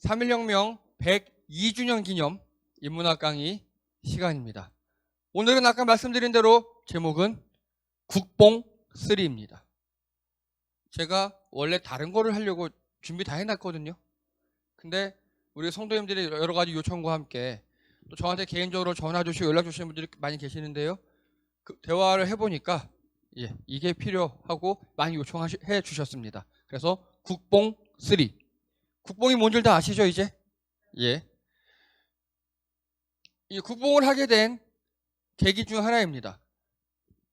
3.1혁명 102주년 기념 인문학 강의 시간입니다. 오늘은 아까 말씀드린 대로 제목은 국뽕3입니다. 제가 원래 다른 거를 하려고 준비 다 해놨거든요. 근데 우리 성도님들이 여러 가지 요청과 함께 또 저한테 개인적으로 전화 주시고 연락 주시는 분들이 많이 계시는데요. 그 대화를 해보니까 이게 필요하고 많이 요청해 주셨습니다. 그래서 국뽕3. 국뽕이 뭔지 다 아시죠, 이제? 이 국뽕을 하게 된 계기 중 하나입니다.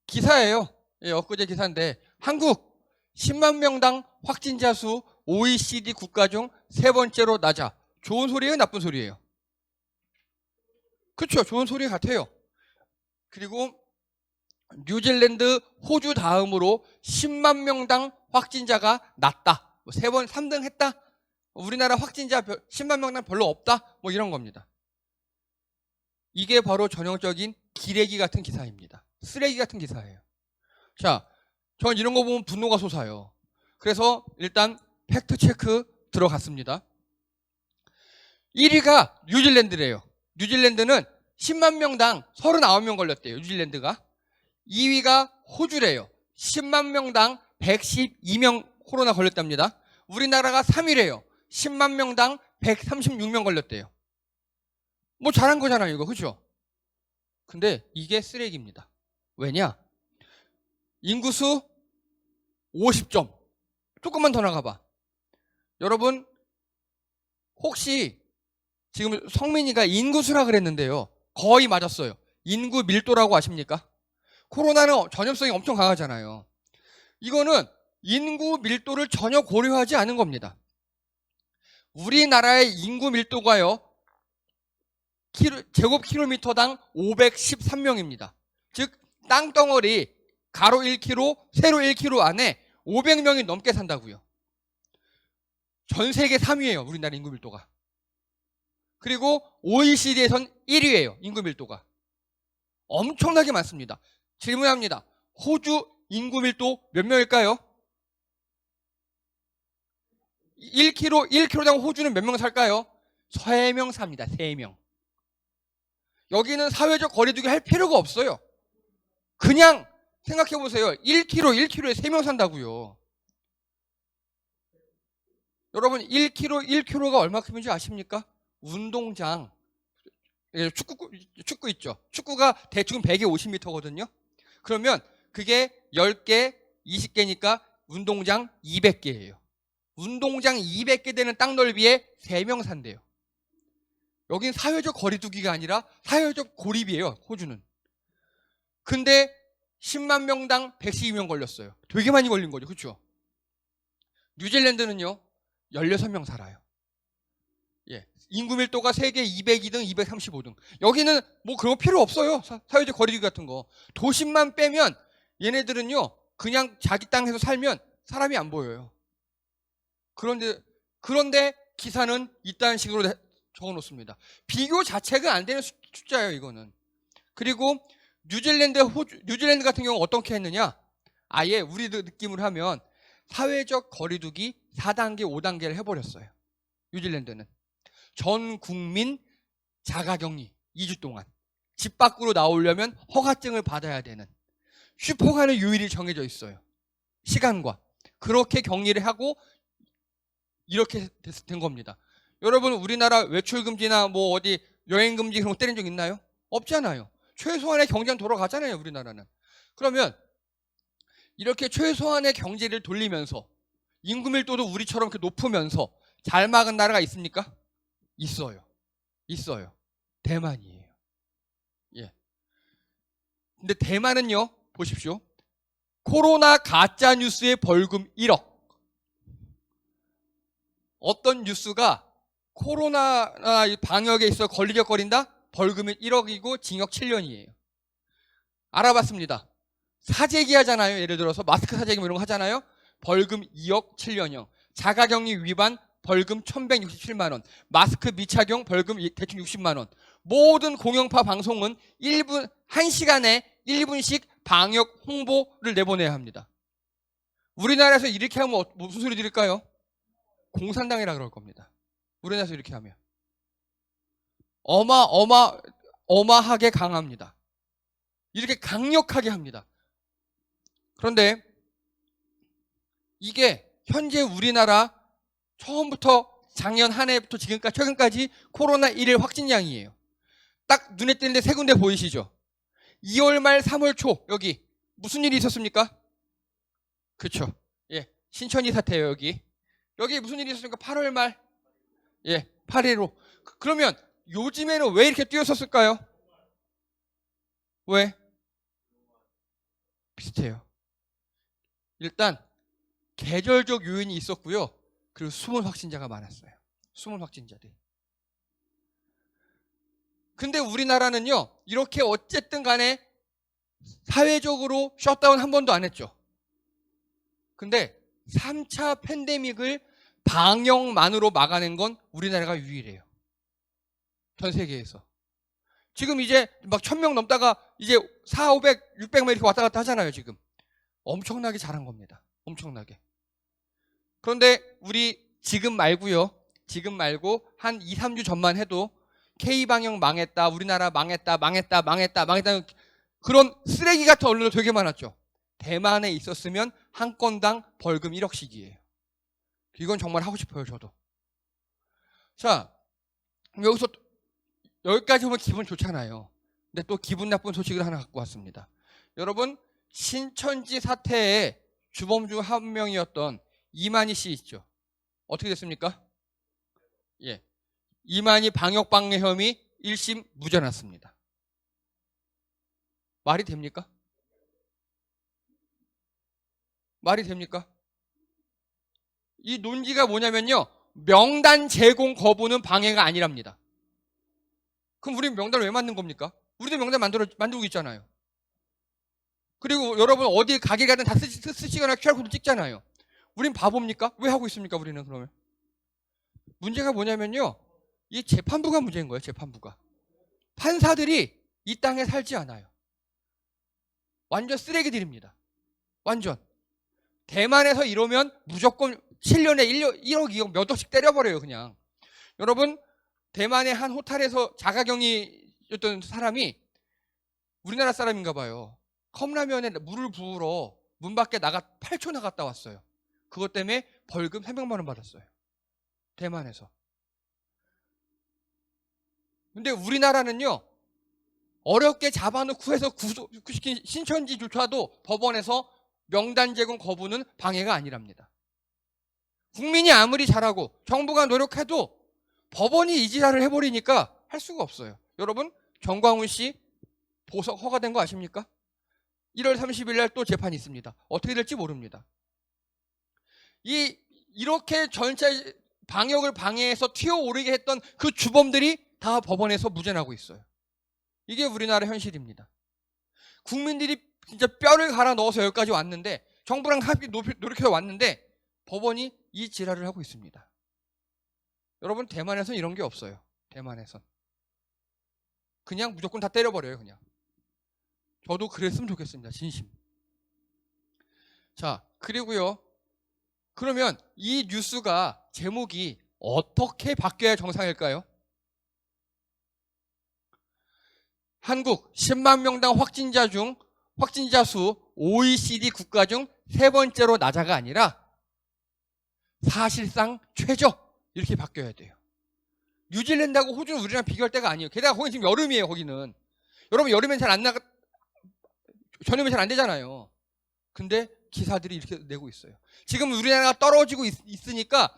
기사예요. 엊그제 기사인데 한국 10만 명당 확진자 수 OECD 국가 중 세 번째로 낮아. 좋은 소리예요, 나쁜 소리예요? 그렇죠, 좋은 소리 같아요. 그리고 뉴질랜드, 호주 다음으로 10만 명당 확진자가 낮다. 3번 3등 했다. 우리나라 확진자 10만 명당 별로 없다. 뭐 이런 겁니다. 이게 바로 전형적인 기레기 같은 기사입니다. 쓰레기 같은 기사예요. 자, 전 이런 거 보면 분노가 솟아요. 그래서 일단 팩트체크 들어갔습니다. 1위가 뉴질랜드래요. 뉴질랜드는 10만 명당 39명 걸렸대요. 뉴질랜드가. 2위가 호주래요. 10만 명당 112명 코로나 걸렸답니다. 우리나라가 3위래요. 10만 명당 136명 걸렸대요. 뭐 잘한 거잖아요, 이거. 그죠? 근데 이게 쓰레기입니다. 왜냐? 인구수 50점. 조금만 더 나가봐. 여러분, 혹시 지금 성민이가 인구수라 그랬는데요. 거의 맞았어요. 인구 밀도라고 아십니까? 코로나는 전염성이 엄청 강하잖아요. 이거는 인구 밀도를 전혀 고려하지 않은 겁니다. 우리나라의 인구 밀도가요, 제곱킬로미터당 513명입니다. 즉 땅덩어리 가로 1km, 세로 1km 안에 500명이 넘게 산다고요. 전 세계 3위예요, 우리나라 인구 밀도가. 그리고 OECD에선 1위예요, 인구 밀도가. 엄청나게 많습니다. 질문합니다. 호주 인구 밀도 몇 명일까요? 1km당 호주는 몇 명 살까요? 3명 삽니다. 3명. 여기는 사회적 거리두기 할 필요가 없어요. 그냥 생각해 보세요. 1km에 3명 산다고요. 여러분 1km가 얼마큼인지 아십니까? 운동장, 축구 있죠. 축구가 대충 150m거든요. 그러면 그게 10개, 20개니까 운동장 200개예요. 운동장 200개 되는 땅 넓이에 3명 산대요. 여긴 사회적 거리두기가 아니라 사회적 고립이에요, 호주는. 근데 10만 명당 112명 걸렸어요. 되게 많이 걸린 거죠, 그렇죠? 뉴질랜드는요, 16명 살아요. 인구 밀도가 세계 202등, 235등. 여기는 뭐 그런 거 필요 없어요. 사회적 거리두기 같은 거. 도심만 빼면 얘네들은요, 그냥 자기 땅에서 살면 사람이 안 보여요. 그런데 기사는 이딴 식으로 적어 놓습니다. 비교 자체가 안 되는 숫자예요, 이거는. 그리고 뉴질랜드 같은 경우는 어떻게 했느냐? 아예 우리 느낌으로 하면 사회적 거리두기 4단계, 5단계를 해버렸어요. 뉴질랜드는. 전 국민 자가격리 2주 동안. 집 밖으로 나오려면 허가증을 받아야 되는. 슈퍼가는 유일이 정해져 있어요. 시간과. 그렇게 격리를 하고 이렇게 된 겁니다. 여러분, 우리나라 외출금지나 뭐 어디 여행금지 그런 거 때린 적 있나요? 없잖아요. 최소한의 경제는 돌아가잖아요, 우리나라는. 그러면 이렇게 최소한의 경제를 돌리면서 인구 밀도도 우리처럼 이렇게 높으면서 잘 막은 나라가 있습니까? 있어요. 대만이에요. 근데 대만은요, 보십시오. 코로나 가짜 뉴스의 벌금 1억. 어떤 뉴스가 코로나 방역에 있어 걸리적거린다? 벌금이 1억이고 징역 7년이에요. 알아봤습니다. 사재기 하잖아요. 예를 들어서 마스크 사재기 이런 거 하잖아요. 벌금 2억 7년형. 자가격리 위반 벌금 1167만 원. 마스크 미착용 벌금 대충 60만 원. 모든 공영파 방송은 1시간에 1분씩 방역 홍보를 내보내야 합니다. 우리나라에서 이렇게 하면 무슨 소리 들을까요? 공산당이라 그럴 겁니다. 우리나라에서 이렇게 하면. 어마하게 강합니다. 이렇게 강력하게 합니다. 그런데 이게 현재 우리나라 처음부터 작년 한 해부터 지금까지 최근까지 코로나1 확진량이에요. 딱 눈에 띄는데 세 군데 보이시죠? 2월 말 3월 초 여기 무슨 일이 있었습니까? 그렇죠. 예, 신천지 사태예요. 여기 무슨 일이 있었습니까? 8월 말 8.15. 그러면 요즘에는 왜 이렇게 뛰었었을까요? 왜? 비슷해요. 일단 계절적 요인이 있었고요. 그리고 숨은 확진자가 많았어요. 숨은 확진자들. 근데 우리나라는요, 이렇게 어쨌든 간에 사회적으로 셧다운 한 번도 안 했죠. 근데 3차 팬데믹을 방역만으로 막아낸 건 우리나라가 유일해요. 전 세계에서. 지금 이제 막 1000명 넘다가 이제 4, 500, 600명 이렇게 왔다 갔다 하잖아요, 지금. 엄청나게 잘한 겁니다. 엄청나게. 그런데 우리 지금 말고요. 지금 말고 한 2, 3주 전만 해도 K방역 망했다, 우리나라 망했다 그런 쓰레기 같은 언론도 되게 많았죠. 대만에 있었으면 한 건당 벌금 1억씩이에요. 이건 정말 하고 싶어요, 저도. 자, 여기까지 보면 기분 좋잖아요. 근데 또 기분 나쁜 소식을 하나 갖고 왔습니다. 여러분, 신천지 사태의 주범 중 한 명이었던 이만희 씨 있죠. 어떻게 됐습니까? 예. 이만희 방역방해 혐의 1심 무죄 났습니다. 말이 됩니까? 말이 됩니까? 이 논지가 뭐냐면요. 명단 제공 거부는 방해가 아니랍니다. 그럼 우리 명단을 왜 만든 겁니까? 우리도 명단 만들고 있잖아요. 그리고 여러분 어디 가게 가든 다 쓰시거나 QR코드 찍잖아요. 우린 바보입니까? 왜 하고 있습니까? 우리는 그러면. 문제가 뭐냐면요. 이 재판부가 문제인 거예요. 재판부가. 판사들이 이 땅에 살지 않아요. 완전 쓰레기들입니다. 완전. 대만에서 이러면 무조건 7년에 1억, 2억 몇 억씩 때려버려요. 그냥. 여러분 대만의 한 호텔에서 자가격리였던 사람이 우리나라 사람인가 봐요. 컵라면에 물을 부으러 문 밖에 8초 나갔다 왔어요. 그것 때문에 벌금 300만 원 받았어요. 대만에서. 근데 우리나라는요. 어렵게 잡아놓고 해서 구속시킨 신천지조차도 법원에서 명단 제공 거부는 방해가 아니랍니다. 국민이 아무리 잘하고 정부가 노력해도 법원이 이 지랄을 해버리니까 할 수가 없어요. 여러분 정광훈 씨 보석 허가된 거 아십니까? 1월 30일 날 또 재판이 있습니다. 어떻게 될지 모릅니다. 이렇게 전체 방역을 방해해서 튀어오르게 했던 그 주범들이 다 법원에서 무죄 나고 있어요. 이게 우리나라 현실입니다. 국민들이 진짜 뼈를 갈아 넣어서 여기까지 왔는데 정부랑 함께 노력해서 왔는데 법원이 이 지랄을 하고 있습니다. 여러분 대만에선 이런 게 없어요. 대만에선. 그냥 무조건 다 때려버려요. 그냥. 저도 그랬으면 좋겠습니다. 진심. 자, 그리고요. 그러면 이 뉴스가 제목이 어떻게 바뀌어야 정상일까요? 한국 10만 명당 확진자 수 OECD 국가 중 세 번째로 낮아가 아니라 사실상 최저 이렇게 바뀌어야 돼요. 뉴질랜드하고 호주는 우리랑 비교할 때가 아니에요. 게다가 거기 지금 여름이에요. 거기는. 여러분 여름엔 전염이 잘 안 되잖아요. 근데 기사들이 이렇게 내고 있어요. 지금 우리나라가 떨어지고 있으니까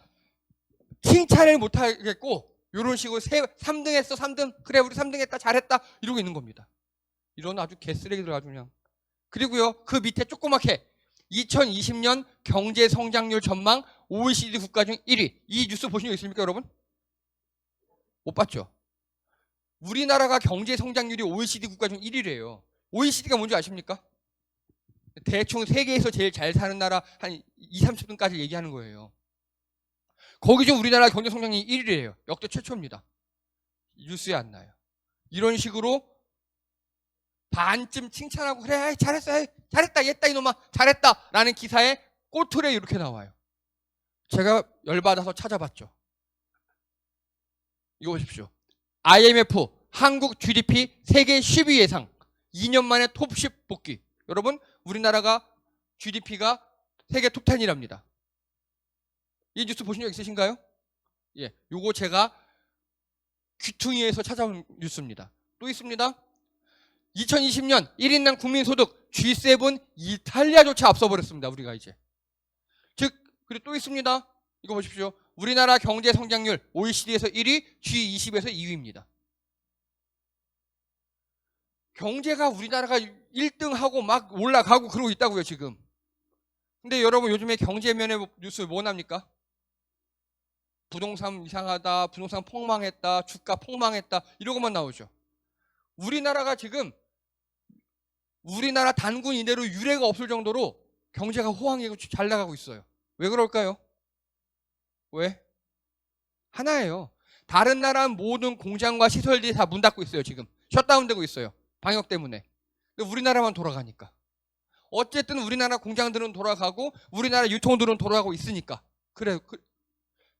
칭찬을 못 하겠고 이런 식으로 3등 했어 3등 그래 우리 3등 했다 잘했다 이러고 있는 겁니다. 이런 아주 개쓰레기들 아주 그냥. 그리고요 그 밑에 조그맣게 2020년 경제 성장률 전망 OECD 국가 중 1위. 이 뉴스 보신 적 있습니까 여러분? 못 봤죠? 우리나라가 경제 성장률이 OECD 국가 중 1위래요. OECD가 뭔지 아십니까? 대충 세계에서 제일 잘 사는 나라 한 2, 30등까지 얘기하는 거예요. 거기 중 우리나라 경제 성장률이 1위래요. 역대 최초입니다. 뉴스에 안 나요. 이런 식으로 반쯤 칭찬하고 그래 잘했어 잘했다 얘다 이놈아 잘했다 라는 기사에 꼬투리에 이렇게 나와요. 제가 열받아서 찾아봤죠. 이거 보십시오. IMF 한국 GDP 세계 10위 예상 2년 만에 톱10 복귀. 여러분 우리나라가 GDP가 세계 톱10이랍니다. 이 뉴스 보신 적 있으신가요? 예, 요거 제가 귀퉁이에서 찾아온 뉴스입니다. 또 있습니다. 2020년 1인당 국민소득 G7 이탈리아조차 앞서버렸습니다. 우리가 이제. 즉, 그리고 또 있습니다. 이거 보십시오. 우리나라 경제 성장률 OECD에서 1위, G20에서 2위입니다. 경제가 우리나라가 1등하고 막 올라가고 그러고 있다고요, 지금. 근데 여러분 요즘에 경제면의 뉴스 뭐 납니까? 부동산 이상하다, 부동산 폭망했다, 주가 폭망했다, 이러고만 나오죠. 우리나라가 지금 우리나라 단군 이내로 유례가 없을 정도로 경제가 호황이고 잘 나가고 있어요. 왜 그럴까요? 왜? 하나예요. 다른 나라 모든 공장과 시설들이 다 문 닫고 있어요. 지금 셧다운되고 있어요. 방역 때문에. 근데 우리나라만 돌아가니까. 어쨌든 우리나라 공장들은 돌아가고 우리나라 유통들은 돌아가고 있으니까. 그래요.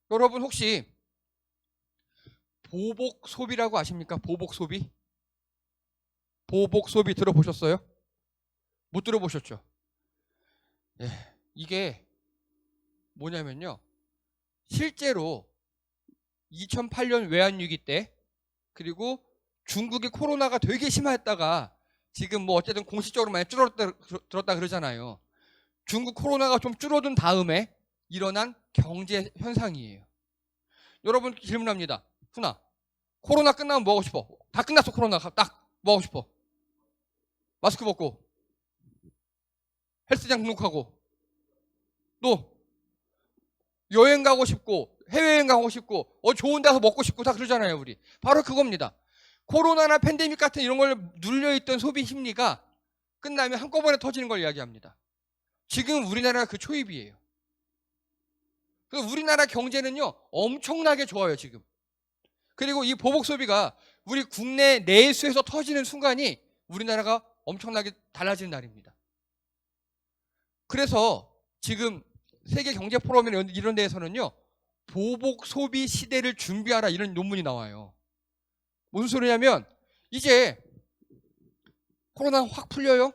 여러분 혹시 보복 소비라고 아십니까? 보복 소비? 보복 소비 들어보셨어요? 못 들어보셨죠? 예, 이게 뭐냐면요. 실제로 2008년 외환위기 때 그리고 중국의 코로나가 되게 심했다가 지금 뭐 어쨌든 공식적으로 많이 줄어들었다 그러잖아요. 중국 코로나가 좀 줄어든 다음에 일어난 경제 현상이에요. 여러분 질문합니다. 훈아, 코로나 끝나면 뭐 하고 싶어? 다 끝났어. 코로나가 딱 뭐 하고 싶어? 마스크 벗고 헬스장 등록하고 또 여행 가고 싶고 해외여행 가고 싶고 좋은 데서 먹고 싶고 다 그러잖아요. 우리 바로 그겁니다. 코로나나 팬데믹 같은 이런 걸 눌려있던 소비 심리가 끝나면 한꺼번에 터지는 걸 이야기합니다. 지금 우리나라가 그 초입이에요. 우리나라 경제는요 엄청나게 좋아요 지금. 그리고 이 보복 소비가 우리 국내 내수에서 터지는 순간이 우리나라가 엄청나게 달라지는 날입니다. 그래서 지금 세계 경제 포럼이나 이런 데에서는요 보복 소비 시대를 준비하라 이런 논문이 나와요. 무슨 소리냐면 이제 코로나 확 풀려요?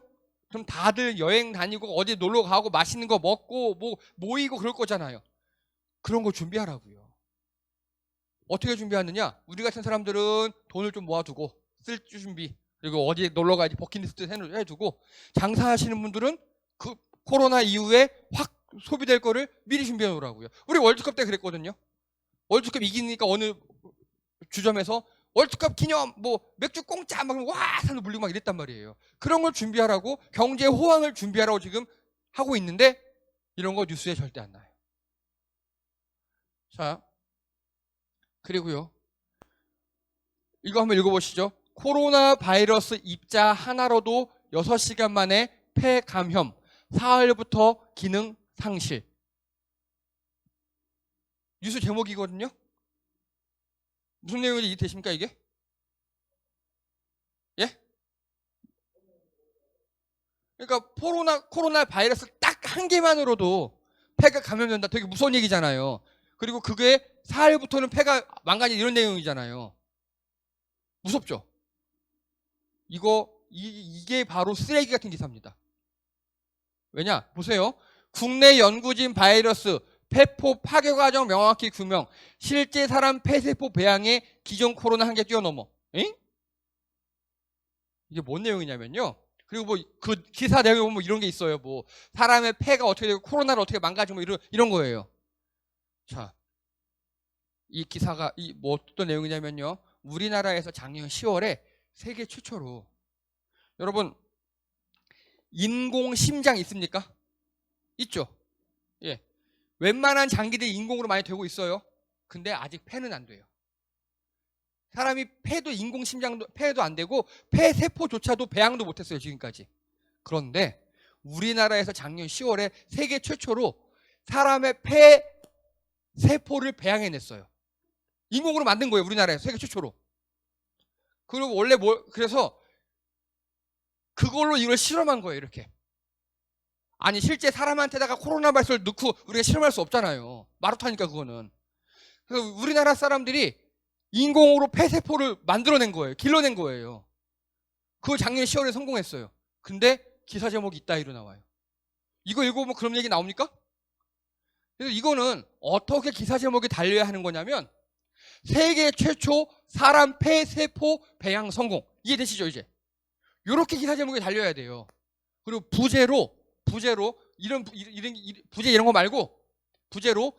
그럼 다들 여행 다니고 어디 놀러 가고 맛있는 거 먹고 뭐 모이고 그럴 거잖아요. 그런 거 준비하라고요. 어떻게 준비하느냐? 우리 같은 사람들은 돈을 좀 모아두고 쓸 준비, 그리고 어디 놀러 가야지 버킷리스트 해두고, 장사하시는 분들은 그 코로나 이후에 확 소비될 거를 미리 준비해 놓으라고요. 우리 월드컵 때 그랬거든요. 월드컵 이기니까 어느 주점에서 월드컵 기념 뭐 맥주 공짜 막 와 산을 물리고 막 이랬단 말이에요. 그런 걸 준비하라고, 경제 호황을 준비하라고 지금 하고 있는데 이런 거 뉴스에 절대 안 나요. 자, 그리고요 이거 한번 읽어보시죠. 코로나 바이러스 입자 하나로도 6시간 만에 폐 감염, 사흘부터 기능 상실. 뉴스 제목이거든요. 무슨 내용인지 이해되십니까 이게? 예? 그러니까 코로나 바이러스 딱 한 개만으로도 폐가 감염된다. 되게 무서운 얘기잖아요. 그리고 그게 사흘부터는 폐가 망가지 이런 내용이잖아요. 무섭죠? 이게 바로 쓰레기 같은 기사입니다. 왜냐? 보세요. 국내 연구진 바이러스 폐포 파괴 과정 명확히 규명, 실제 사람 폐세포 배양에 기존 코로나 한계 뛰어넘어. 엥? 이게 뭔 내용이냐면요. 그리고 뭐 그 기사 내용에 보면 이런 게 있어요. 뭐 사람의 폐가 어떻게 되고 코로나를 어떻게 망가지고 이런 거예요. 자, 이 기사가 뭐 어떤 내용이냐면요. 우리나라에서 작년 10월에 세계 최초로, 여러분 인공 심장 있습니까? 있죠. 예. 웬만한 장기들이 인공으로 많이 되고 있어요. 근데 아직 폐는 안 돼요. 사람이 폐도 인공 심장도 폐도 안 되고 폐 세포조차도 배양도 못했어요 지금까지. 그런데 우리나라에서 작년 10월에 세계 최초로 사람의 폐 세포를 배양해냈어요. 인공으로 만든 거예요 우리나라에서 세계 최초로. 그리고 원래 그래서 그걸로 이걸 실험한 거예요 이렇게. 아니 실제 사람한테다가 코로나 바이러스를 넣고 우리가 실험할 수 없잖아요. 마루타니까 그거는. 그래서 우리나라 사람들이 인공으로 폐세포를 만들어낸 거예요. 길러낸 거예요. 그거 작년 10월에 성공했어요. 근데 기사 제목이 이따위로 나와요. 이거 읽어보면 그런 얘기 나옵니까? 그래서 이거는 어떻게 기사 제목이 달려야 하는 거냐면 세계 최초 사람 폐세포 배양 성공. 이해되시죠 이제? 이렇게 기사 제목이 달려야 돼요. 그리고 부제로 이런 부제 이런 거 말고 부제로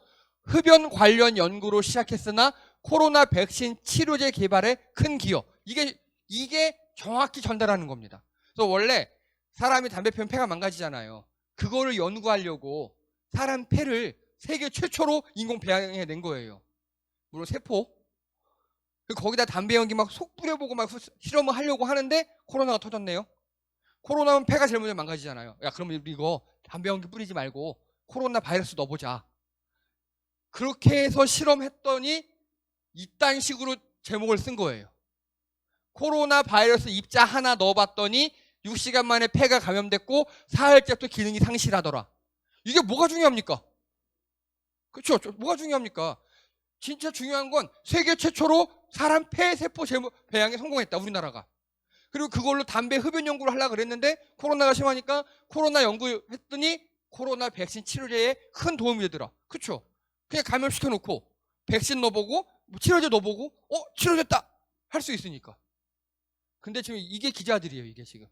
흡연 관련 연구로 시작했으나 코로나 백신 치료제 개발에 큰 기여. 이게 정확히 전달하는 겁니다. 그래서 원래 사람이 담배 피우면 폐가 망가지잖아요. 그거를 연구하려고 사람 폐를 세계 최초로 인공 배양해 낸 거예요. 물론 세포. 거기다 담배 연기 막 속 뿌려보고 막 실험을 하려고 하는데 코로나가 터졌네요. 코로나면 폐가 제일 먼저 망가지잖아요. 야, 그러면 이거 담배 연기 뿌리지 말고 코로나 바이러스 넣어보자. 그렇게 해서 실험했더니 이딴 식으로 제목을 쓴 거예요. 코로나 바이러스 입자 하나 넣어봤더니 6시간 만에 폐가 감염됐고 사흘째부터 기능이 상실하더라. 이게 뭐가 중요합니까? 그렇죠? 뭐가 중요합니까? 진짜 중요한 건 세계 최초로 사람 폐세포 배양에 성공했다, 우리나라가. 그리고 그걸로 담배 흡연 연구를 하려고 그랬는데 코로나가 심하니까 코로나 연구했더니 코로나 백신 치료제에 큰 도움이 되더라. 그렇죠? 그냥 감염시켜놓고 백신 넣어보고 치료제 넣어보고 치료됐다 할 수 있으니까. 근데 지금 이게 기자들이에요. 이게 지금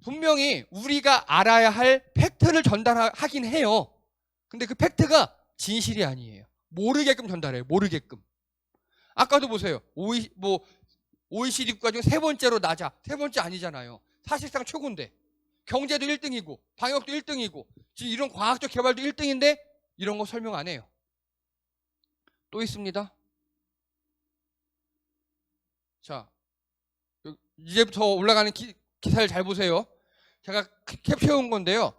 분명히 우리가 알아야 할 팩트를 전달하긴 해요. 근데 그 팩트가 진실이 아니에요. 모르게끔 전달해요. 모르게끔. 아까도 보세요. OECD 국가 중 세 번째로 낮아. 세 번째 아니잖아요. 사실상 최고인데. 경제도 1등이고 방역도 1등이고 지금 이런 과학적 개발도 1등인데 이런 거 설명 안 해요. 또 있습니다. 자, 이제부터 올라가는 기사를 잘 보세요. 제가 캡처해온 건데요.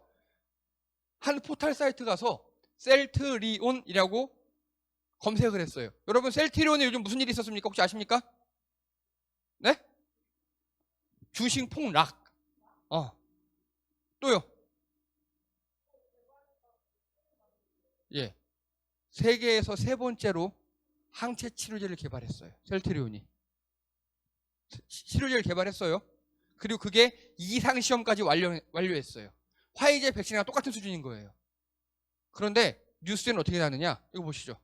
한 포털 사이트 가서 셀트리온이라고 검색을 했어요. 여러분 셀트리온에 요즘 무슨 일이 있었습니까? 혹시 아십니까? 네? 주식 폭락. 또요. 예. 세계에서 세 번째로 항체 치료제를 개발했어요. 셀트리온이. 치료제를 개발했어요. 그리고 그게 이상 시험까지 완료했어요. 화이자 백신이랑 똑같은 수준인 거예요. 그런데 뉴스에는 어떻게 나느냐? 이거 보시죠.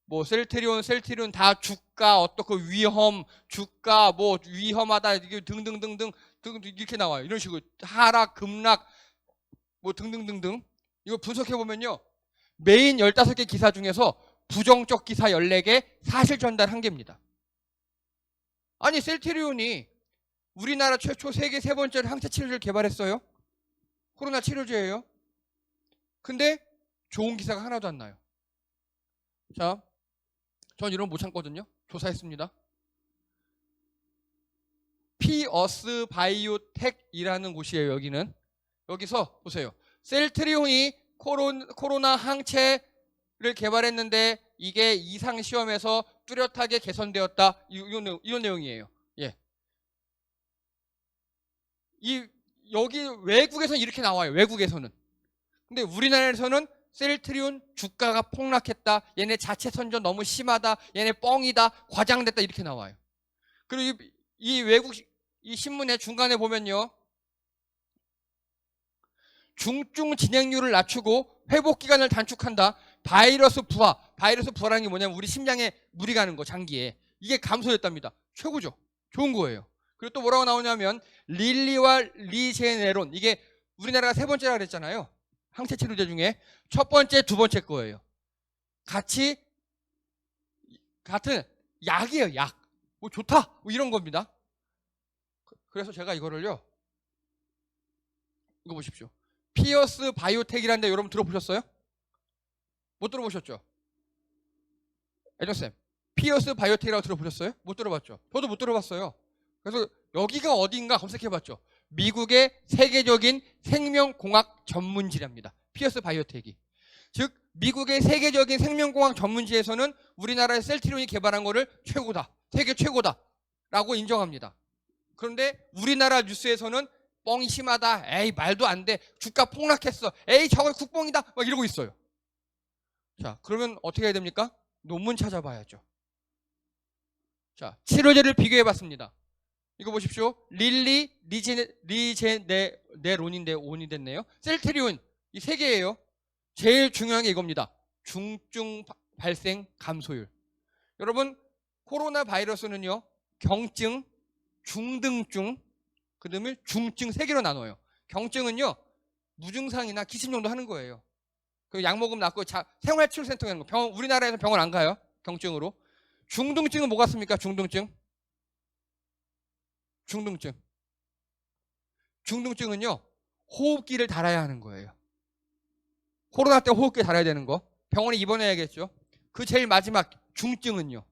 뭐 셀트리온 다 주가 어떻고 위험, 주가 뭐 위험하다 이게 등등등등 이렇게 나와요. 이런 식으로 하락, 급락 뭐 등등등등. 이거 분석해 보면요. 메인 15개 기사 중에서 부정적 기사 14개, 사실 전달 1개입니다. 아니 셀트리온이 우리나라 최초 세계 세 번째로 항체 치료제를 개발했어요. 코로나 치료제예요. 근데 좋은 기사가 하나도 안 나요. 자, 전 이런 거 못 참거든요. 조사했습니다. 피어스 바이오텍이라는 곳이에요. 여기는. 여기서 보세요. 셀트리온이 코로나 항체를 개발했는데 이게 이상 시험에서 뚜렷하게 개선되었다. 이런 내용이에요. 예. 여기 외국에서는 이렇게 나와요. 외국에서는. 근데 우리나라에서는 셀트리온 주가가 폭락했다. 얘네 자체 선전 너무 심하다. 얘네 뻥이다. 과장됐다. 이렇게 나와요. 그리고 이 외국 이 신문의 중간에 보면요. 중증 진행률을 낮추고 회복 기간을 단축한다. 바이러스 부화라는 게 뭐냐면 우리 심장에 물이 가는 거, 장기에. 이게 감소했답니다. 최고죠. 좋은 거예요. 그리고 또 뭐라고 나오냐면 릴리와 리제네론. 이게 우리나라가 세 번째라 그랬잖아요. 항체 치료제 중에 첫 번째, 두 번째 거예요. 같은 약이에요. 약. 뭐 좋다. 뭐 이런 겁니다. 그래서 제가 이거를요. 이거 보십시오. 피어스 바이오텍이라는데 여러분 들어보셨어요? 못 들어보셨죠? 애정쌤, 피어스 바이오텍이라고 들어보셨어요? 못 들어봤죠? 저도 못 들어봤어요. 그래서 여기가 어딘가 검색해봤죠. 미국의 세계적인 생명공학 전문지랍니다. 피어스 바이오텍이. 즉 미국의 세계적인 생명공학 전문지에서는 우리나라의 셀트리온이 개발한 거를 최고다. 세계 최고다. 라고 인정합니다. 그런데 우리나라 뉴스에서는 뻥이 심하다. 에이 말도 안 돼. 주가 폭락했어. 에이 저거 국뽕이다. 막 이러고 있어요. 자, 그러면 어떻게 해야 됩니까? 논문 찾아봐야죠. 자, 치료제를 비교해 봤습니다. 이거 보십시오. 릴리, 리제네론인데 온이 됐네요. 셀트리온 이 세 개예요. 제일 중요한 게 이겁니다. 중증 발생 감소율. 여러분, 코로나 바이러스는요, 경증, 중등증, 그다음에 중증 세 개로 나눠요. 경증은요, 무증상이나 기침 정도 하는 거예요. 그 약 먹으면 낫고 생활치료센터 가는 거. 우리나라에서 병원 안 가요. 경증으로. 중등증은 뭐가 습니까? 중등증. 중등증은요, 호흡기를 달아야 하는 거예요. 코로나 때 호흡기 달아야 되는 거. 병원에 입원해야겠죠. 그 제일 마지막 중증은요,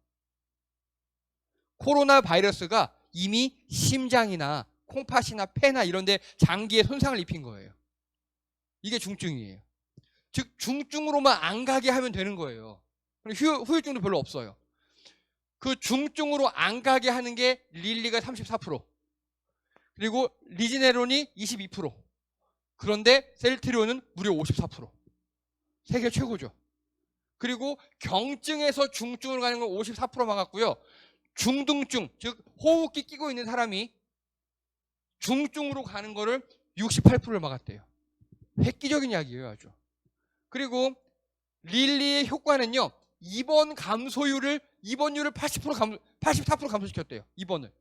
코로나 바이러스가 이미 심장이나 콩팥이나 폐나 이런 데 장기에 손상을 입힌 거예요. 이게 중증이에요. 즉 중증으로만 안 가게 하면 되는 거예요. 후유증도 별로 없어요. 그 중증으로 안 가게 하는 게 릴리가 34%, 그리고 리지네론이 22%, 그런데 셀트리온은 무려 54%. 세계 최고죠. 그리고 경증에서 중증으로 가는 건 54% 막았고요. 중등증, 즉 호흡기 끼고 있는 사람이 중증으로 가는 거를 68%를 막았대요. 획기적인 약이에요, 아주. 그리고 릴리의 효과는요, 입원율을 84% 감소시켰대요. 입원을.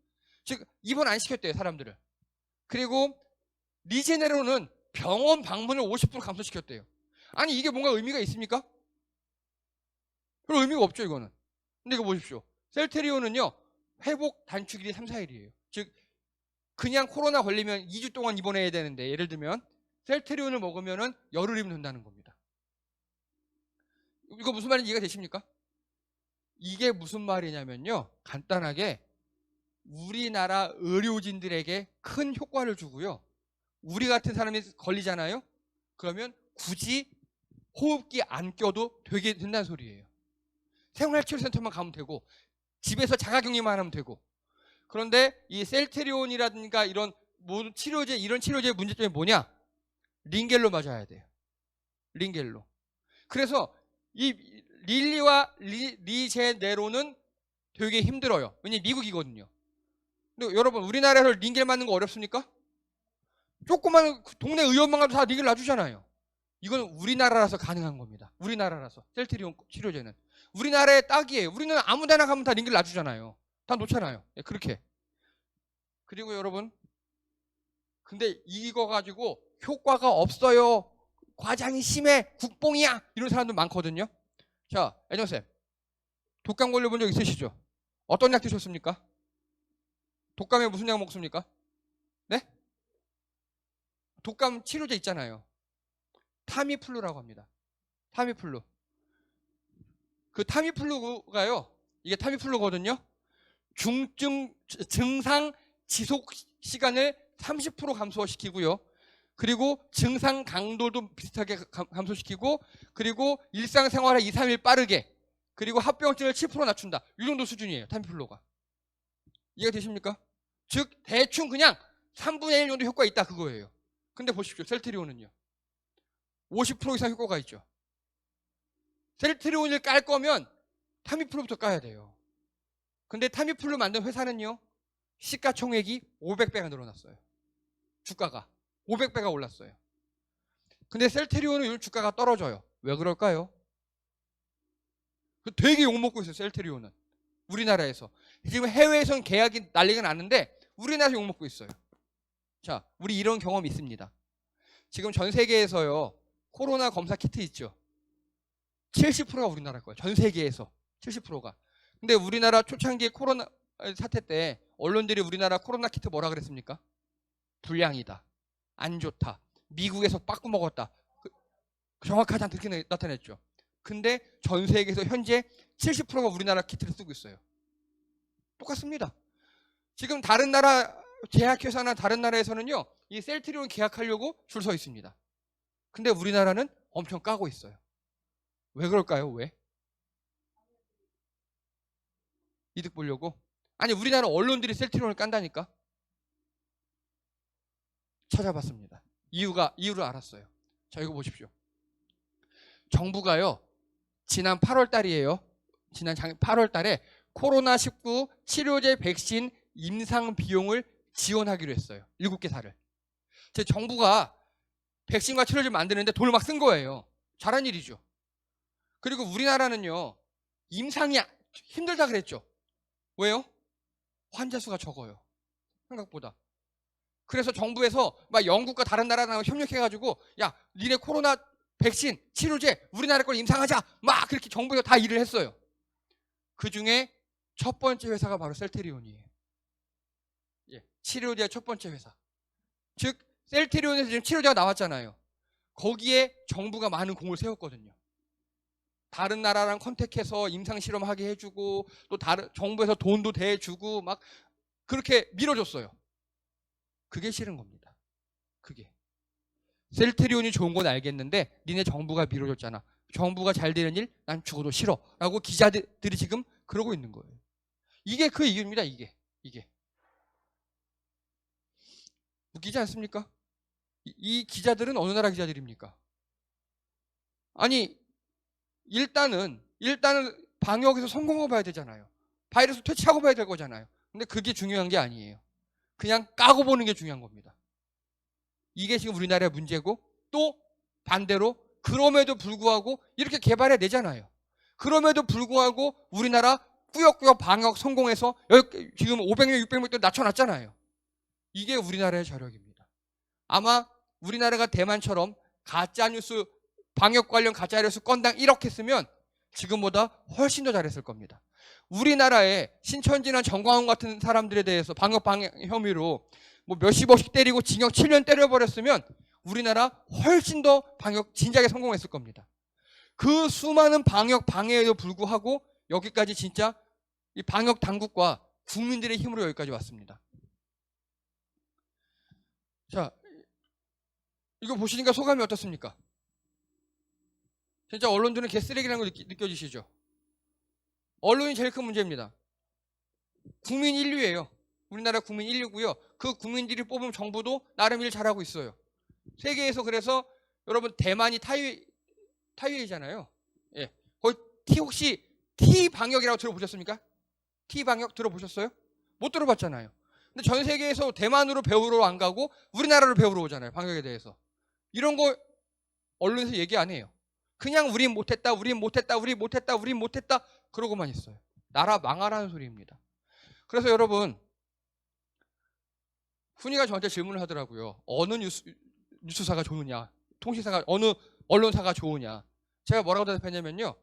즉 입원 안 시켰대요, 사람들을. 그리고 리제네론은 병원 방문을 50% 감소시켰대요. 아니 이게 뭔가 의미가 있습니까? 별 의미가 없죠, 이거는. 근데 이거 보십시오. 셀트리온은요, 회복 단축일이 3, 4일이에요. 즉 그냥 코로나 걸리면 2주 동안 입원해야 되는데, 예를 들면 셀트리온을 먹으면은 열흘이면 된다는 겁니다. 이거 무슨 말인지 이해가 되십니까? 이게 무슨 말이냐면요, 간단하게 우리나라 의료진들에게 큰 효과를 주고요, 우리 같은 사람이 걸리잖아요. 그러면 굳이 호흡기 안 껴도 되게 된다는 소리예요. 생활치료센터만 가면 되고, 집에서 자가격리만 하면 되고. 그런데 이 셀트리온이라든가 이런 모든 치료제, 이런 치료제의 문제점이 뭐냐? 링겔로 맞아야 돼요. 링겔로. 그래서 이 릴리와 리제네론은 되게 힘들어요. 왜냐면 미국이거든요. 근데 여러분, 우리나라에서 링겔 맞는 거 어렵습니까? 조그만 동네 의원만 가도 다 링겔 놔주잖아요. 이건 우리나라라서 가능한 겁니다. 우리나라라서. 셀트리온 치료제는 우리나라의 딱이에요. 우리는 아무 데나 가면 다 링겔 놔주잖아요. 다 놓잖아요. 그렇게. 그리고 여러분, 근데 이거 가지고 효과가 없어요, 과장이 심해, 국뽕이야, 이런 사람들 많거든요. 자, 애정쌤, 독감 걸려본 적 있으시죠? 어떤 약 드셨습니까? 독감에 무슨 약 먹습니까? 네? 독감 치료제 있잖아요. 타미플루라고 합니다. 타미플루. 그 타미플루가요, 이게 타미플루거든요. 증상 지속 시간을 30% 감소시키고요. 그리고 증상 강도도 비슷하게 감소시키고, 그리고 일상생활에 2, 3일 빠르게, 그리고 합병증을 7% 낮춘다. 이 정도 수준이에요, 타미플루가. 이해가 되십니까? 즉 대충 그냥 3분의 1 정도 효과 있다, 그거예요. 근데 보십시오, 셀트리온은요, 50% 이상 효과가 있죠. 셀트리온을 깔 거면 타미플루부터 까야 돼요. 근데 타미플루 만든 회사는요, 시가총액이 500배가 늘어났어요. 주가가 500배가 올랐어요. 근데 셀트리온은 요즘 주가가 떨어져요. 왜 그럴까요? 되게 욕먹고 있어요, 셀트리온은. 우리나라에서. 지금 해외에서는 계약이 난리가 났는데 우리나라에서 욕먹고 있어요. 자, 우리 이런 경험이 있습니다. 지금 전 세계에서요, 코로나 검사 키트 있죠. 70%가 우리나라 거예요. 전 세계에서 70%가. 근데 우리나라 초창기 코로나 사태 때 언론들이 우리나라 코로나 키트 뭐라 그랬습니까? 불량이다, 안 좋다, 미국에서 빠꾸 먹었다, 정확하지 않게 나타냈죠. 근데 전 세계에서 현재 70%가 우리나라 키트를 쓰고 있어요. 똑같습니다. 지금 다른 나라 제약회사나 다른 나라에서는요, 이 셀트리온 계약하려고 줄 서 있습니다. 근데 우리나라는 엄청 까고 있어요. 왜 그럴까요? 왜? 이득 보려고? 아니, 우리나라 언론들이 셀트리온을 깐다니까. 찾아봤습니다. 이유를 알았어요. 자, 이거 보십시오. 정부가요, 지난 8월 달이에요. 지난 8월 달에 코로나19 치료제 백신 임상 비용을 지원하기로 했어요. 7개사를. 제 정부가 백신과 치료제 만드는데 돈을 막 쓴 거예요. 잘한 일이죠. 그리고 우리나라는요, 임상이 힘들다 그랬죠. 왜요? 환자 수가 적어요. 생각보다. 그래서 정부에서 막 영국과 다른 나라랑 협력해가지고, 야, 니네 코로나 백신, 치료제, 우리나라 걸 임상하자! 막 그렇게 정부에서 다 일을 했어요. 그 중에 첫 번째 회사가 바로 셀트리온이에요. 예, 치료제 첫 번째 회사. 즉, 셀트리온에서 지금 치료제가 나왔잖아요. 거기에 정부가 많은 공을 세웠거든요. 다른 나라랑 컨택해서 임상실험하게 해주고, 또 다른 정부에서 돈도 대주고, 막 그렇게 밀어줬어요. 그게 싫은 겁니다. 그게. 셀트리온이 좋은 건 알겠는데 니네 정부가 밀어줬잖아. 정부가 잘 되는 일 난 죽어도 싫어 라고 기자들이 지금 그러고 있는 거예요. 이게 그 이유입니다. 이게 웃기지 않습니까? 이 기자들은 어느 나라 기자들입니까? 아니 일단은 방역에서 성공하고 봐야 되잖아요. 바이러스 퇴치하고 봐야 될 거잖아요. 근데 그게 중요한 게 아니에요. 그냥 까고 보는 게 중요한 겁니다. 이게 지금 우리나라의 문제고, 또 반대로 그럼에도 불구하고 이렇게 개발해내잖아요. 그럼에도 불구하고 우리나라 꾸역꾸역 방역 성공해서 지금 500명, 600명도 낮춰놨잖아요. 이게 우리나라의 저력입니다. 아마 우리나라가 대만처럼 가짜뉴스, 방역 관련 가짜뉴스 건당 1억 했으면 지금보다 훨씬 더 잘했을 겁니다. 우리나라에 신천지나 정광훈 같은 사람들에 대해서 방역 혐의로 뭐 몇십억씩 때리고 징역 7년 때려버렸으면 우리나라 훨씬 더 방역 진작에 성공했을 겁니다. 그 수많은 방역 방해에도 불구하고 여기까지 진짜 이 방역 당국과 국민들의 힘으로 여기까지 왔습니다. 자, 이거 보시니까 소감이 어떻습니까? 진짜 언론들은 개쓰레기라는 거 느껴지시죠? 언론이 제일 큰 문제입니다. 국민 인류예요. 우리나라 국민 인류고요. 그 국민들이 뽑은 정부도 나름 일 잘하고 있어요. 세계에서 그래서 여러분 대만이 타이웨이잖아요. 예. 거기 혹시 T 방역이라고 들어보셨습니까? T 방역 들어보셨어요? 못 들어봤잖아요. 근데 전 세계에서 대만으로 배우러 안 가고 우리나라로 배우러 오잖아요. 방역에 대해서. 이런 거 언론에서 얘기 안 해요. 그냥 우린 못했다, 우린 못했다, 우린 못했다, 우린 못했다 그러고만 있어요. 나라 망하라는 소리입니다. 그래서 여러분 훈이가 저한테 질문을 하더라고요. 어느 뉴스사가 좋으냐, 통신사가 어느 언론사가 좋으냐. 제가 뭐라고 대답했냐면요.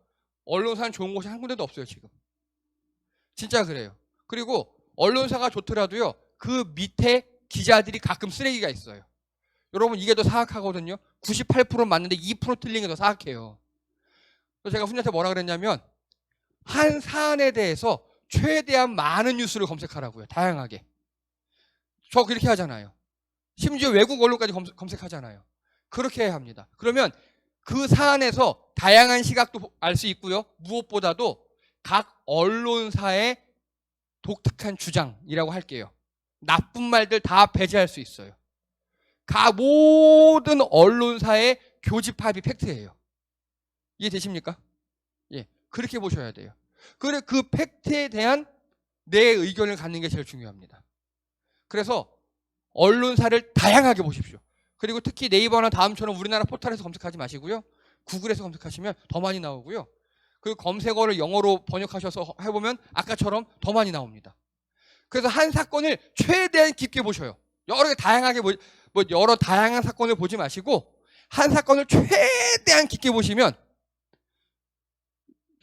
언론사는 좋은 곳이 한 군데도 없어요 지금. 진짜 그래요. 그리고 언론사가 좋더라도요. 그 밑에 기자들이 가끔 쓰레기가 있어요. 여러분 이게 더 사악하거든요. 98% 맞는데 2% 틀린 게 더 사악해요. 그래서 제가 훈이한테 뭐라 그랬냐면 한 사안에 대해서 최대한 많은 뉴스를 검색하라고요. 다양하게. 저 그렇게 하잖아요. 심지어 외국 언론까지 검색하잖아요. 그렇게 해야 합니다. 그러면 그 사안에서 다양한 시각도 알 수 있고요. 무엇보다도 각 언론사의 독특한 주장이라고 할게요. 나쁜 말들 다 배제할 수 있어요. 모든 언론사의 교집합이 팩트예요. 이해되십니까? 예, 그렇게 보셔야 돼요. 그래 그 팩트에 대한 내 의견을 갖는 게 제일 중요합니다. 그래서 언론사를 다양하게 보십시오. 그리고 특히 네이버나 다음처럼 우리나라 포털에서 검색하지 마시고요. 구글에서 검색하시면 더 많이 나오고요. 그 검색어를 영어로 번역하셔서 해보면 아까처럼 더 많이 나옵니다. 그래서 한 사건을 최대한 깊게 보셔요. 여러 개 다양하게 여러 다양한 사건을 보지 마시고 한 사건을 최대한 깊게 보시면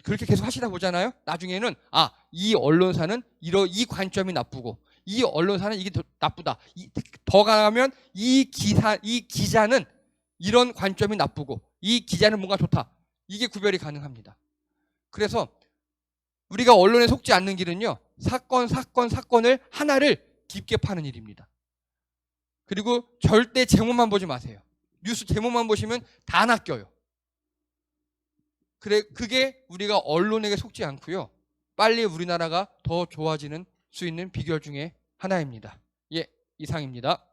그렇게 계속 하시다 보잖아요. 나중에는 이 언론사는 이 관점이 나쁘고 이 언론사는 이게 더 나쁘다. 더 가면 이 기자는 이런 관점이 나쁘고 이 기자는 뭔가 좋다. 이게 구별이 가능합니다. 그래서 우리가 언론에 속지 않는 길은요. 사건을 하나를 깊게 파는 일입니다. 그리고 절대 제목만 보지 마세요. 뉴스 제목만 보시면 다 낚여요. 그게 우리가 언론에게 속지 않고요. 빨리 우리나라가 더 좋아지는 수 있는 비결 중에 하나입니다. 예, 이상입니다.